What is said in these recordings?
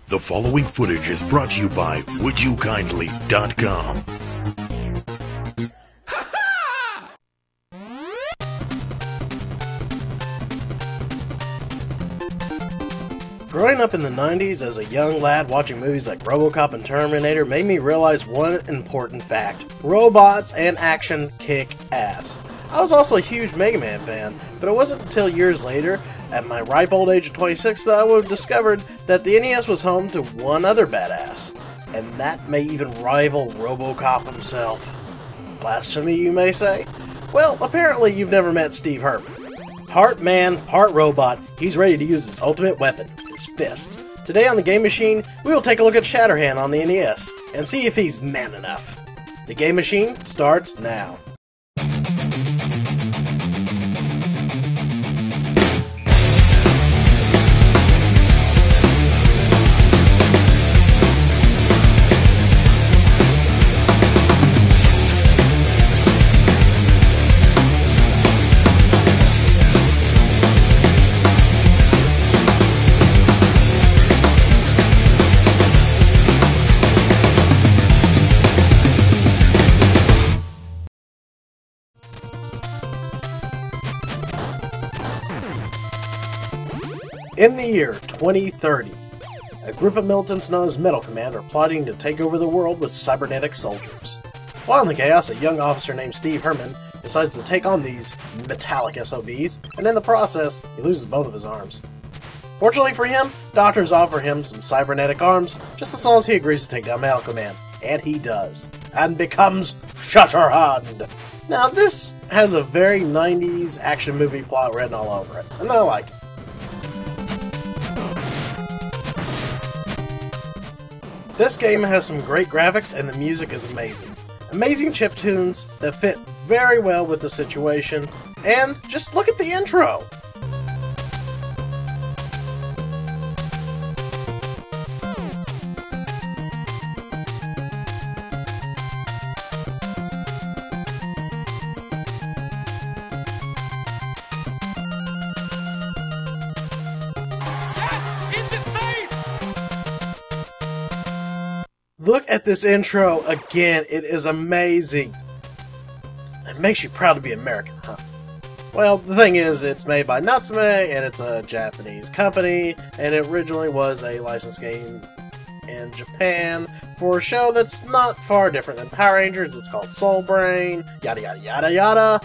The following footage is brought to you by WouldYouKindly.com. Growing up in the 90s as a young lad watching movies like RoboCop and Terminator made me realize one important fact. Robots and action kick ass. I was also a huge Mega Man fan, but it wasn't until years later, at my ripe old age of 26, that I would have discovered that the NES was home to one other badass. And that may even rival RoboCop himself. Blasphemy, you may say? Well, apparently you've never met Steve Herman. Part man, part robot, he's ready to use his ultimate weapon, his fist. Today on the Game Machine, we will take a look at Shatterhand on the NES, and see if he's man enough. The Game Machine starts now. In the year 2030, a group of militants known as Metal Command are plotting to take over the world with cybernetic soldiers. While in the chaos, a young officer named Steve Herman decides to take on these metallic SOBs, and in the process, he loses both of his arms. Fortunately for him, doctors offer him some cybernetic arms, just as long as he agrees to take down Metal Command. And he does, and becomes Shatterhand. Now this has a very 90s action movie plot written all over it, and I like it. This game has some great graphics and the music is amazing. Amazing chiptunes that fit very well with the situation, and just look at the intro! Look at this intro again, it is amazing. It makes you proud to be American, huh? Well, the thing is, it's made by Natsume, and it's a Japanese company, and it originally was a licensed game in Japan for a show that's not far different than Power Rangers. It's called Soul Brain, yada yada yada yada.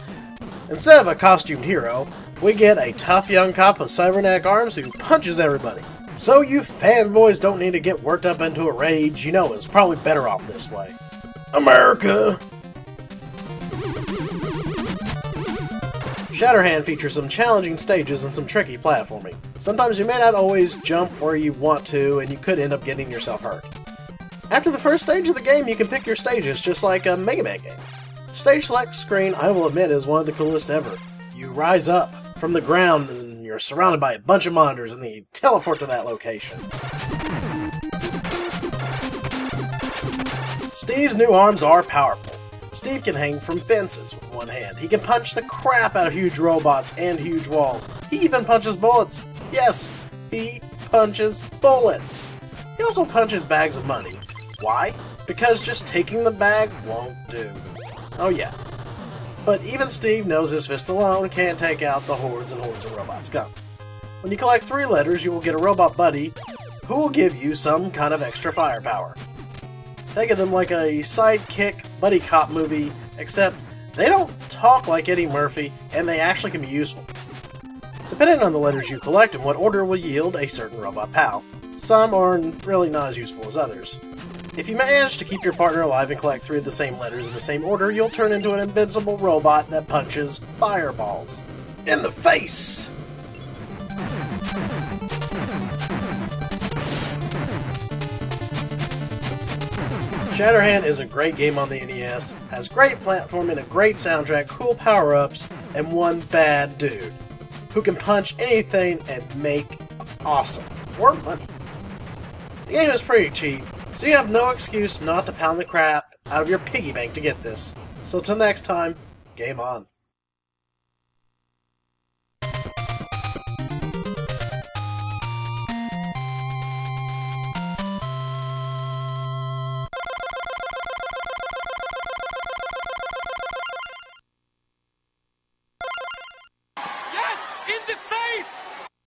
Instead of a costumed hero, we get a tough young cop with cybernetic arms who punches everybody. So you fanboys don't need to get worked up into a rage, you know it's probably better off this way. America! Shatterhand features some challenging stages and some tricky platforming. Sometimes you may not always jump where you want to, and you could end up getting yourself hurt. After the first stage of the game, you can pick your stages just like a Mega Man game. Stage select screen, I will admit, is one of the coolest ever. You rise up from the ground and you're surrounded by a bunch of monitors, and then you teleport to that location. Steve's new arms are powerful. Steve can hang from fences with one hand. He can punch the crap out of huge robots and huge walls. He even punches bullets. Yes, he punches bullets. He also punches bags of money. Why? Because just taking the bag won't do. Oh yeah. But even Steve knows his fist alone can't take out the hordes and hordes of robot scum. When you collect 3 letters, you will get a robot buddy who will give you some kind of extra firepower. Think of them like a sidekick buddy cop movie, except they don't talk like Eddie Murphy, and they actually can be useful. Depending on the letters you collect and what order will yield a certain robot pal. Some are really not as useful as others. If you manage to keep your partner alive and collect 3 of the same letters in the same order, you'll turn into an invincible robot that punches fireballs. In the face! Shatterhand is a great game on the NES, has great platforming, a great soundtrack, cool power-ups, and one bad dude who can punch anything and make awesome, or money. The game is pretty cheap, so you have no excuse not to pound the crap out of your piggy bank to get this. So till next time, game on.